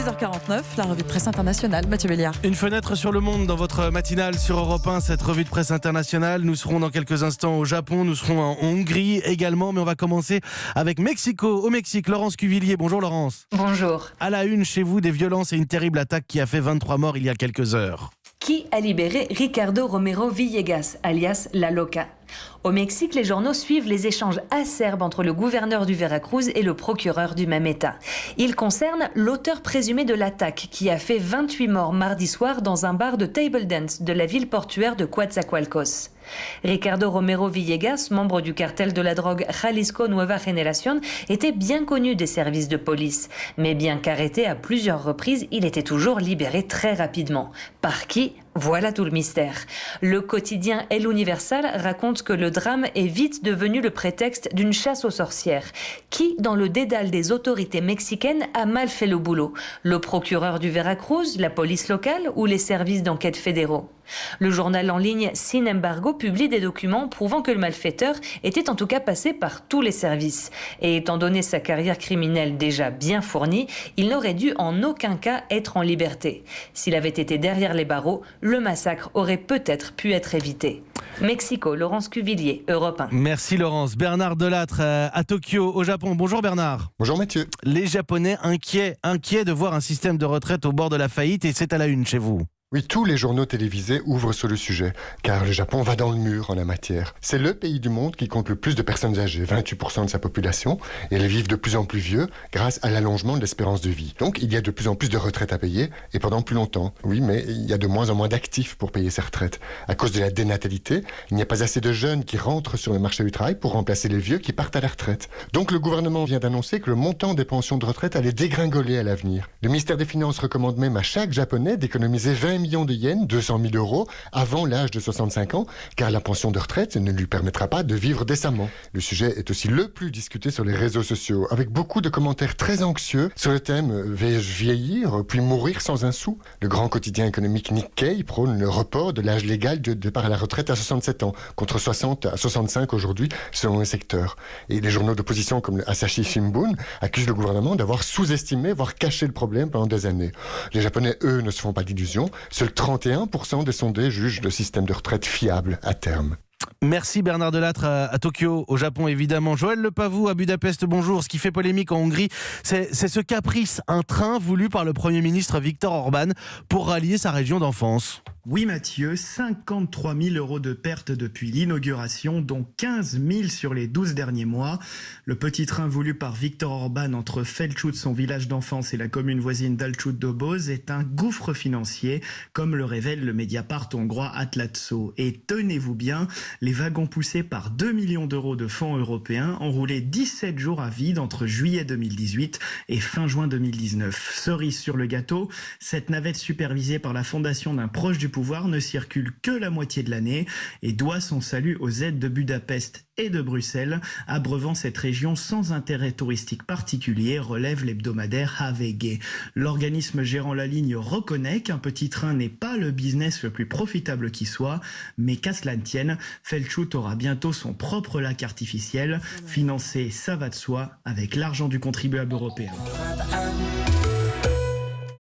6h49, la revue de presse internationale. Mathieu Béliard. Une fenêtre sur le monde dans votre matinale sur Europe 1, cette revue de presse internationale. Nous serons dans quelques instants au Japon, nous serons en Hongrie également, mais on va commencer avec Mexico. Au Mexique, Laurence Cuvillier. Bonjour Laurence. Bonjour. À la une chez vous, des violences et une terrible attaque qui a fait 23 morts il y a quelques heures. Qui a libéré Ricardo Romero Villegas, alias La Loca? Au Mexique, les journaux suivent les échanges acerbes entre le gouverneur du Veracruz et le procureur du même État. Ils concernent l'auteur présumé de l'attaque qui a fait 28 morts mardi soir dans un bar de table dance de la ville portuaire de Coatzacoalcos. Ricardo Romero Villegas, membre du cartel de la drogue Jalisco Nueva Generación, était bien connu des services de police. Mais bien qu'arrêté à plusieurs reprises, il était toujours libéré très rapidement. Par qui ? Voilà tout le mystère. Le quotidien El Universal raconte que le drame est vite devenu le prétexte d'une chasse aux sorcières. Qui, dans le dédale des autorités mexicaines, a mal fait le boulot ? Le procureur du Veracruz, la police locale ou les services d'enquête fédéraux ? Le journal en ligne Sin Embargo publie des documents prouvant que le malfaiteur était en tout cas passé par tous les services. Et étant donné sa carrière criminelle déjà bien fournie, il n'aurait dû en aucun cas être en liberté. S'il avait été derrière les barreaux, le massacre aurait peut-être pu être évité. Mexico, Laurence Cuvillier, Europe 1. Merci Laurence. Bernard Delattre à Tokyo, au Japon. Bonjour Bernard. Bonjour Mathieu. Les Japonais inquiets de voir un système de retraite au bord de la faillite, et c'est à la une chez vous. Oui, tous les journaux télévisés ouvrent sur le sujet, car le Japon va dans le mur en la matière. C'est le pays du monde qui compte le plus de personnes âgées, 28% de sa population, et elles vivent de plus en plus vieux grâce à l'allongement de l'espérance de vie. Donc il y a de plus en plus de retraites à payer, et pendant plus longtemps. Oui, mais il y a de moins en moins d'actifs pour payer ces retraites. À cause de la dénatalité, il n'y a pas assez de jeunes qui rentrent sur le marché du travail pour remplacer les vieux qui partent à la retraite. Donc le gouvernement vient d'annoncer que le montant des pensions de retraite allait dégringoler à l'avenir. Le ministère des Finances recommande même à chaque Japonais d'économiser 20 millions de yens, 200 000 euros, avant l'âge de 65 ans, car la pension de retraite ne lui permettra pas de vivre décemment. Le sujet est aussi le plus discuté sur les réseaux sociaux, avec beaucoup de commentaires très anxieux sur le thème « Vais-je vieillir, puis mourir sans un sou ?» Le grand quotidien économique Nikkei prône le report de l'âge légal de départ à la retraite à 67 ans, contre 60 à 65 aujourd'hui, selon les secteurs. Et les journaux d'opposition comme le Asahi Shimbun accusent le gouvernement d'avoir sous-estimé, voire caché le problème pendant des années. Les Japonais, eux, ne se font pas d'illusions. Seuls 31% des sondés jugent le système de retraite fiable à terme. Merci Bernard Delattre à Tokyo, au Japon évidemment. Joël Lepavou à Budapest, bonjour. Ce qui fait polémique en Hongrie, c'est ce caprice, un train voulu par le Premier ministre Viktor Orban pour rallier sa région d'enfance. Oui Mathieu, 53 000 euros de pertes depuis l'inauguration, dont 15 000 sur les 12 derniers mois. Le petit train voulu par Viktor Orban entre Felcsút, son village d'enfance, et la commune voisine d'Alcsút-Doboz est un gouffre financier, comme le révèle le Mediapart hongrois Átlátszó. Et tenez-vous bien, les wagons poussés par 2 millions d'euros de fonds européens ont roulé 17 jours à vide entre juillet 2018 et fin juin 2019. Cerise sur le gâteau, cette navette supervisée par la fondation d'un proche du pouvoir ne circule que la moitié de l'année et doit son salut aux aides de Budapest et de Bruxelles, abreuvant cette région sans intérêt touristique particulier, relève l'hebdomadaire HVG. L'organisme gérant la ligne reconnaît qu'un petit train n'est pas le business le plus profitable qui soit, mais qu'à cela ne tienne, Felcsút aura bientôt son propre lac artificiel, financé, ça va de soi, avec l'argent du contribuable européen.